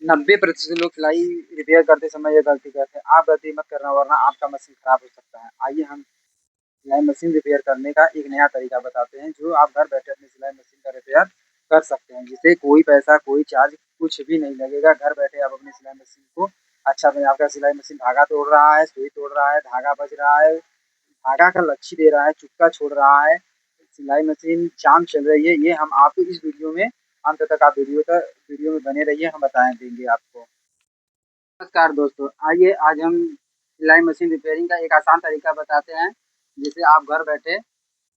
90% लोग सिलाई रिपेयर करते समय ये गलती करते हैं। आप गलती मत करना वरना आपका मशीन खराब हो सकता है। आइए हम सिलाई मशीन रिपेयर करने का एक नया तरीका बताते हैं जो आप घर बैठे अपनी सिलाई मशीन का रिपेयर कर सकते हैं, जिससे कोई पैसा कोई चार्ज कुछ भी नहीं लगेगा। घर बैठे आप अपनी सिलाई मशीन को अच्छा बना, आपका सिलाई मशीन धागा तोड़ रहा है, सुई तोड़ रहा है, धागा बज रहा है, धागा का लच्छी दे रहा है, चुक्का छोड़ रहा है, सिलाई मशीन जाम चल रही है, ये हम आपको इस वीडियो में अंत तक आप वीडियो में बने रहिए, हम बताएं देंगे आपको। नमस्कार दोस्तों, आइए आज हम सिलाई मशीन रिपेयरिंग का एक आसान तरीका बताते हैं जिससे आप घर बैठे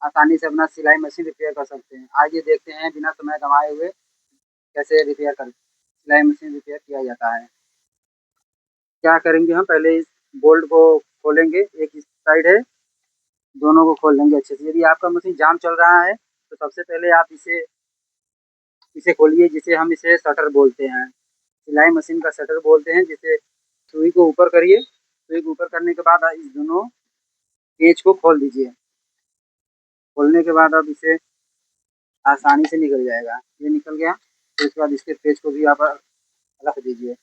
आसानी से अपना सिलाई मशीन रिपेयर कर सकते हैं। आइए देखते हैं बिना समय गंवाए हुए कैसे सिलाई मशीन रिपेयर किया जाता है। क्या करेंगे, हम पहले इस बोल्ट को खोलेंगे, एक इस साइड है, दोनों को खोल लेंगे अच्छे से। यदि आपका मशीन जाम चल रहा है तो सबसे पहले आप इसे इसे खोलिए, जिसे हम इसे शटर बोलते हैं, सिलाई मशीन का शटर बोलते हैं। जिसे सुई को ऊपर करिए, सुई को ऊपर करने के बाद इस दोनों पेच को खोल दीजिए। खोलने के बाद अब इसे आसानी से निकल जाएगा, ये निकल गया। फिर उसके बाद इसके पेच को भी आप रख दीजिए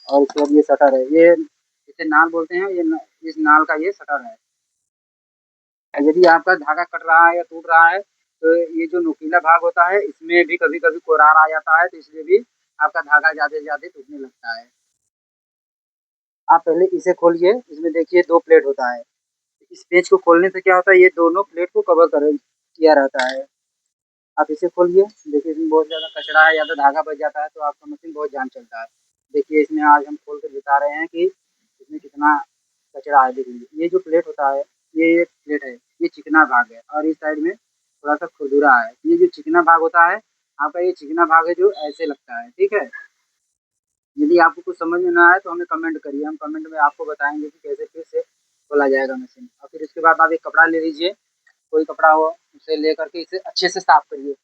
और उसके बाद ये शटर है, ये इसे नाल बोलते हैं, इस नाल का ये शटर है। यदि आपका धागा कट रहा है या टूट रहा है तो ये जो नुकीला भाग होता है इसमें भी कभी कभी कोरार आ जाता है, तो इसलिए भी आपका धागा ज्यादा से ज्यादा टूटने लगता है। आप पहले इसे खोलिए, इसमें देखिए दो प्लेट होता है। इस पेच को खोलने से क्या होता है, ये दोनों प्लेट को कवर कर किया रहता है। आप इसे खोलिए, देखिए इसमें बहुत ज़्यादा कचरा है या तो धागा बच जाता है तो आपका मशीन बहुत जाम चलता है। देखिए इसमें आज हम खोल कर बता रहे हैं कि इसमें कितना कचरा है। देखिए ये जो प्लेट होता है, ये एक प्लेट है, ये चिकना भाग है और इस साइड में थोड़ा सा खुरदुरा है। ये जो चिकना भाग होता है आपका, ये चिकना भाग है जो ऐसे लगता है, ठीक है। यदि आपको कुछ समझ में ना आए तो हमें कमेंट करिए, हम कमेंट में आपको बताएंगे कि कैसे फिर से खोला जाएगा मशीन। और फिर इसके बाद आप एक कपड़ा ले लीजिए, कोई कपड़ा हो उसे ले करके इसे अच्छे से साफ करिए।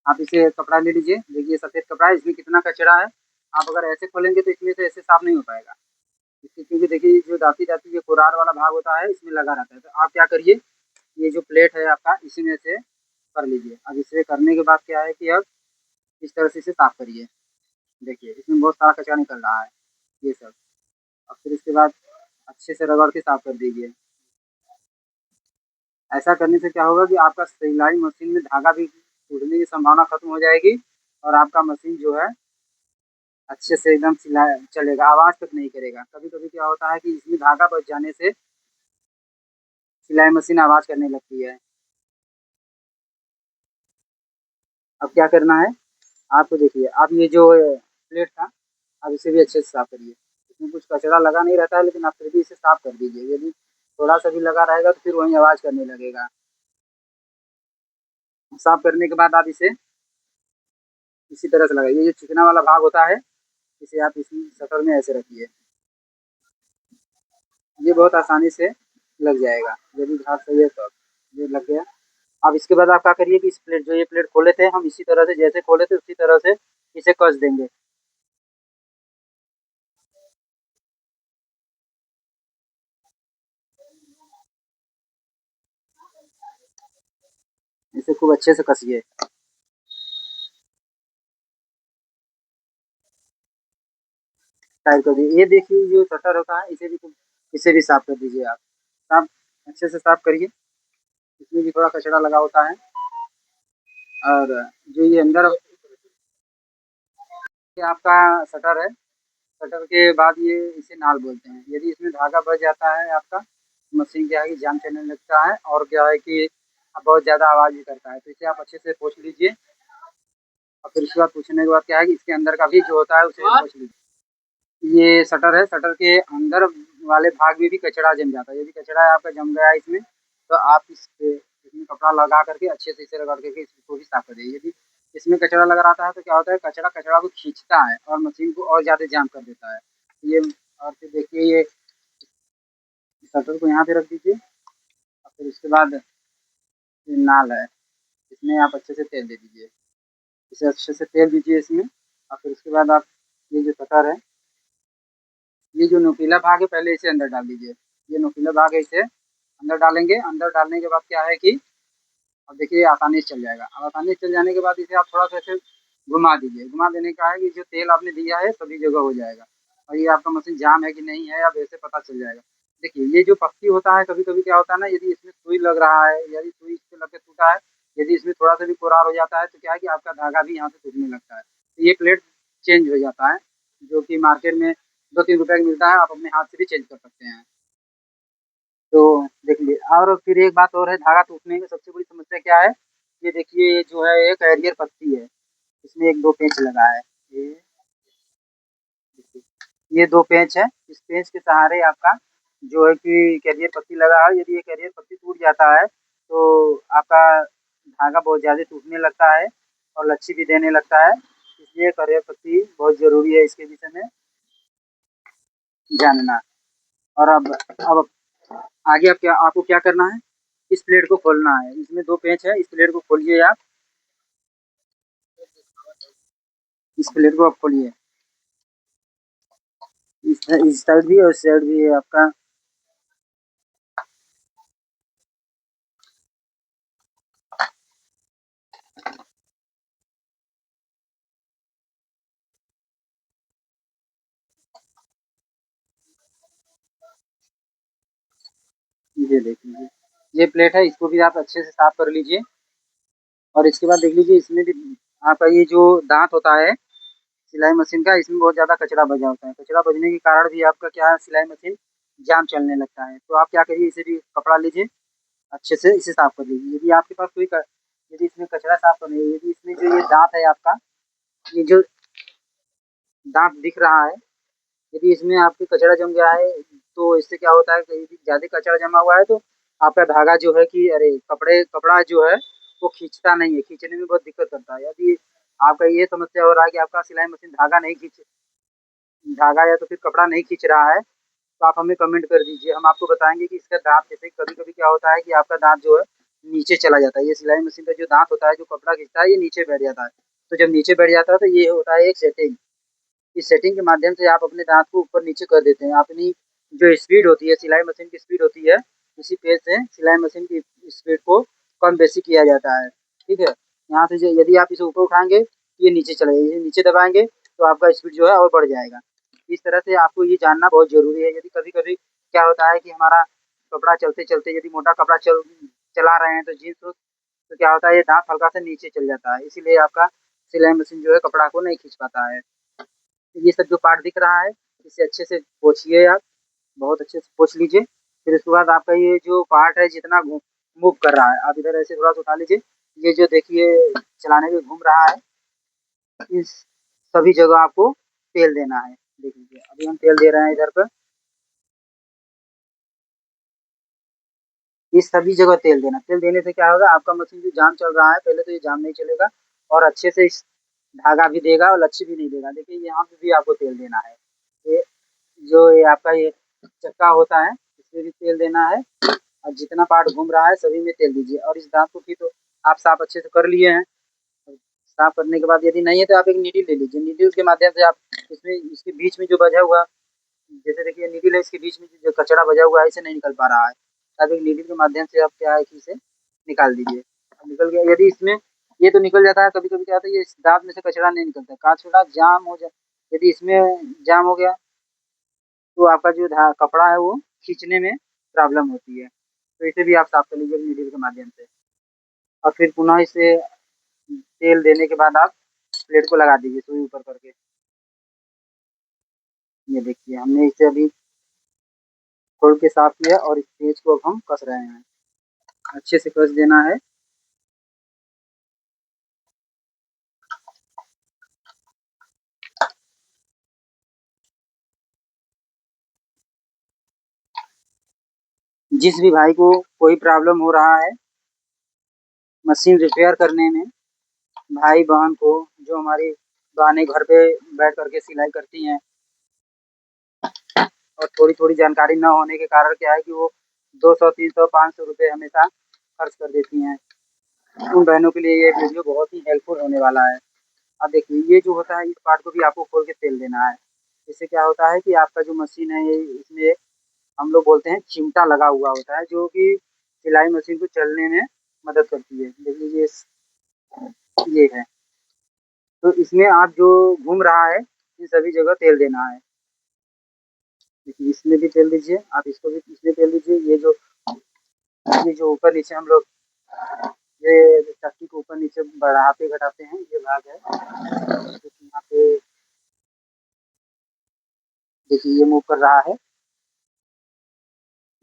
आप इसे कपड़ा ले लीजिए, देखिए सफ़ेद कपड़ा है, इसमें कितना कचरा है। आप अगर ऐसे खोलेंगे तो इसमें से ऐसे साफ नहीं हो पाएगा, इसलिए क्योंकि देखिए जो दाती-दाती ये कुरार वाला भाग होता है इसमें लगा रहता है। तो आप क्या करिए, ये जो प्लेट है आपका इसी में से कर लीजिए। अब इसे करने के बाद क्या है कि अब इस तरह से इसे साफ करिए। देखिए इसमें बहुत सारा कचरा निकल रहा है, ये सब। और फिर इसके बाद अच्छे से रगड़ के साफ कर दीजिए। ऐसा करने से क्या होगा कि आपका सिलाई मशीन में धागा भी टूटने की संभावना खत्म हो जाएगी और आपका मशीन जो है अच्छे से एकदम चलेगा, आवाज़ तक नहीं करेगा। कभी-कभी क्या होता है कि इसमें धागा बच जाने से सिलाई मशीन आवाज़ करने लगती है। अब क्या करना है, आपको देखिए अब ये जो प्लेट था, अब इसे भी अच्छे से साफ करिए। इसमें कुछ कचरा लगा नहीं रहता है लेकिन आप फिर भी इसे साफ कर दीजिए। यदि थोड़ा-सा भी लगा रहेगा तो फिर वहीं आवाज़ करने लगेगा। साफ करने के बाद आप इसे इसी तरह से लगाइए। ये जो चिकना वाला भाग होता है, इसे आप इसी शटर में ऐसे रखिए। ये बहुत आसानी से लग जाएगा, यदि धार सही है तो। ये लग गया। अब इसके बाद आप क्या करिए कि इस प्लेट जो ये प्लेट खोले थे हम इसी तरह से जैसे खोले थे उसी तरह से इसे कस देंगे। इसे खूब अच्छे से कसिए। टाइट कर दीजिए। ये देखिए जो शटर होता है इसे भी साफ कर दीजिए आप। साफ अच्छे से साफ करिए, इसमें भी थोड़ा कचरा लगा होता है। और जो ये अंदर ये आपका शटर है, शटर के बाद ये इसे नाल बोलते हैं। यदि इसमें धागा बच जाता है आपका, मशीन क्या है कि जाम चलने लगता है और क्या है कि बहुत ज़्यादा आवाज़ भी करता है। तो इसे आप अच्छे से पोंछ लीजिए और फिर उसके बाद पोंछने के बाद क्या है कि इसके अंदर का भी जो होता है उसे पोंछ लीजिए। ये शटर है, शटर के अंदर वाले भाग में भी कचरा जम जाता है। यदि कचरा आपका जम गया है इसमें, तो आप इसमें कपड़ा लगा करके अच्छे से इसे रगड़ करके इसको भी साफ कर दीजिए। यदि इसमें कचरा लगा रहता है तो क्या होता है, कचरा कचरा को खींचता है और मशीन को और ज़्यादा जाम कर देता है। ये और फिर देखिए ये शटर को यहाँ पे रख दीजिए और फिर उसके बाद ये नाल है, इसमें आप अच्छे से तेल दे दीजिए। इसे अच्छे से तेल दीजिए इसमें और फिर उसके बाद आप ये जो शटर है, ये जो नुकीला भाग है पहले इसे अंदर डाल दीजिए। ये नुकीला भाग है इसे अंदर डालेंगे। अंदर डालने के बाद क्या है कि अब देखिए आसानी से चल जाएगा। अब आसानी से चल जाने के बाद इसे आप थोड़ा-सा ऐसे घुमा दीजिए। घुमा देने का है कि जो तेल आपने दिया है सभी जगह हो जाएगा और ये आपका मशीन जाम है कि नहीं है अब ऐसे पता चल जाएगा। देखिए ये जो पत्ती होता है कभी कभी क्या होता है ना, यदि इसमें सुई लग रहा है, यदि सुई इससे लग के टूटा है, यदि इसमें थोड़ा सा भी कुरार हो जाता है तो क्या है कि आपका धागा भी यहाँ से टूटने लगता है, तो ये प्लेट चेंज हो जाता है, जो कि मार्केट में 2-3 रुपए का मिलता है, आप अपने हाथ से भी चेंज कर सकते हैं। तो देखिए और फिर एक बात और है, धागा टूटने की सबसे बड़ी समस्या क्या है, ये देखिए ये जो है एक हैरियर पत्ती है, इसमें एक दो पेंच लगा है, ये ये दो पेंच है, इस पेंच के सहारे आपका जो है कि कैरियर पत्ती लगा है, यदि ये कैरियर पत्ती टूट जाता है तो आपका धागा बहुत ज़्यादा टूटने लगता है और लच्छी भी देने लगता है, इसलिए कैरियर पत्ती बहुत ज़रूरी है इसके विषय में जानना। और अब आगे आप क्या, आपको क्या करना है, इस प्लेट को खोलना है, इसमें दो पेंच है, इस प्लेट को खोलिए आप, इस प्लेट को आप खोलिए, इस साइड भी और इस साइड भी है आपका। ये देख लीजिए, ये प्लेट है, इसको भी आप अच्छे से साफ कर लीजिए। और इसके बाद देख लीजिए इसमें भी आपका ये जो दांत होता है सिलाई मशीन का, इसमें बहुत ज़्यादा कचरा बजा होता है, कचरा बजने के कारण भी आपका क्या है सिलाई मशीन जाम चलने लगता है, तो आप क्या करिए इसे भी कपड़ा लीजिए, अच्छे से इसे साफ कर लीजिए। यदि आपके पास यदि इसमें कचरा साफ करना है, यदि इसमें जो ये दांत है आपका, ये जो दांत दिख रहा है, यदि इसमें आपके कचरा जम गया है तो इससे क्या होता है कि यदि ज़्यादा कचरा जमा हुआ है तो आपका धागा जो है कि अरे कपड़ा जो है वो खींचता नहीं है, खींचने में बहुत दिक्कत करता है। यदि आपका ये समस्या हो रहा है कि आपका सिलाई मशीन धागा या तो फिर कपड़ा नहीं खींच रहा है, तो आप हमें कमेंट कर दीजिए, हम आपको बताएँगे कि इसका दाँत जैसे कभी-कभी क्या होता है कि आपका दाँत जो है नीचे चला जाता है। ये सिलाई मशीन का जो दाँत होता है, जो कपड़ा खींचता है, ये नीचे बैठ जाता है। तो जब नीचे बैठ जाता है तो ये होता है एक सेटिंग। इस सेटिंग के माध्यम से आप अपने दाँत को ऊपर-नीचे कर देते हैं। अपनी जो स्पीड होती है, सिलाई मशीन की स्पीड होती है, उसी पेज से सिलाई मशीन की स्पीड को कम-बेशी किया जाता है। ठीक है? यहाँ से ज यदि आप इसे ऊपर उठाएँगे, तो ये नीचे चला जाएगा, नीचे दबाएँगे, तो आपका स्पीड जो है और बढ़ जाएगा। इस तरह से आपको ये जानना बहुत ज़रूरी है। यदि कभी-कभी क्या होता है कि हमारा कपड़ा चलते-चलते यदि मोटा कपड़ा चला रहे हैं, तो जीन्स हो, तो क्या होता है ये दाँत हल्का सा नीचे चल जाता है, इसीलिए आपका सिलाई मशीन जो है कपड़ा को नहीं खींच पाता है। ये सब जो पार्ट दिख रहा है, इसे अच्छे से पोंछिए आप, बहुत अच्छे से पोंछ लीजिए। फिर उसके बाद आपका ये जो पार्ट है जितना मूव कर रहा है, आप इधर ऐसे थोड़ा-सा उठा लीजिए। ये जो देखिए चलाने में घूम रहा है, इस सभी जगह आपको तेल देना है। देख लीजिए, अभी हम तेल दे रहे हैं इधर पे, इस सभी जगह तेल देना। तेल देने से क्या होगा, आपका मशीन जो जाम चल रहा है, पहले तो ये जाम नहीं चलेगा और अच्छे से इस धागा भी देगा और लच्छी भी नहीं देगा। देखिए यहाँ पे भी आपको तेल देना है। ये जो ये आपका ये चक्का होता है, इसमें भी तेल देना है और जितना पार्ट घूम रहा है सभी में तेल दीजिए। और इस दाँत को भी तो आप साफ अच्छे से कर लिए हैं। साफ करने के बाद यदि नहीं है तो आप एक नीडल ले लीजिए। नीडल के माध्यम से आप इसमें इसके बीच में जो बचा हुआ, जैसे देखिए नीडल है, इसके बीच में जो कचरा बचा हुआ है इसे नहीं निकल पा रहा है। आप एक नीडल के माध्यम से आप क्या है कि इसे निकाल दीजिए। निकल गया, यदि इसमें ये तो निकल जाता है, कभी-कभी क्या होता है ये इस दाँत में से कचरा नहीं निकलता है। कचरा जाम हो जाए, यदि इसमें जाम हो गया तो आपका जो कपड़ा है वो खींचने में प्रॉब्लम होती है। तो इसे भी आप साफ कर लीजिए नीडल के माध्यम से और फिर पुनः इसे तेल देने के बाद आप प्लेट को लगा दीजिए सुई ऊपर करके। ये देखिए हमने इसे अभी खोल के साफ किया और इस पेज को अब हम कस रहे हैं। अच्छे से कस देना है। जिस भी भाई को कोई प्रॉब्लम हो रहा है मशीन रिपेयर करने में, भाई-बहन को, जो हमारी बहनें घर पे बैठ कर के सिलाई करती हैं और थोड़ी-थोड़ी जानकारी ना होने के कारण क्या है कि वो 200, 300, 500 रुपए हमेशा खर्च कर देती हैं। उन बहनों के लिए ये वीडियो बहुत ही हेल्पफुल होने वाला है। अब देखिए ये जो होता है इस पार्ट को भी आपको खोल के तेल देना है। इससे क्या होता है कि आपका जो मशीन है ये इसमें हम लोग बोलते हैं चिमटा लगा हुआ होता है, जो कि सिलाई मशीन को चलने में मदद करती है। देख लीजिए ये है। तो इसमें आप जो घूम रहा है, इन सभी जगह तेल देना है। देखिए इसमें भी तेल दीजिए, आप इसको भी इसमें तेल दीजिए। ये जो ऊपर-नीचे हम लोग ये चक्की को ऊपर-नीचे बढ़ाते-घटाते हैं, ये भाग है। देखिए यहाँ पे देखिए ये मूव कर रहा है,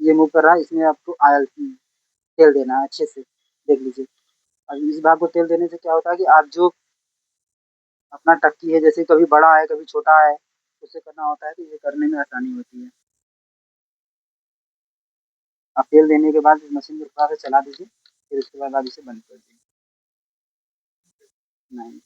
ये मूव कर रहा है, इसमें आपको ऑयल तेल देना है अच्छे से, देख लीजिए। अब इस भाग को तेल देने से क्या होता है कि आप जो अपना टक्की है, जैसे कभी बड़ा है, कभी छोटा है, उसे करना होता है तो ये करने में आसानी होती है। आप तेल देने के बाद इस मशीन को थोड़ा-सा चला दीजिए, फिर उसके बाद आप इसे बंद कर दीजिए। नहीं।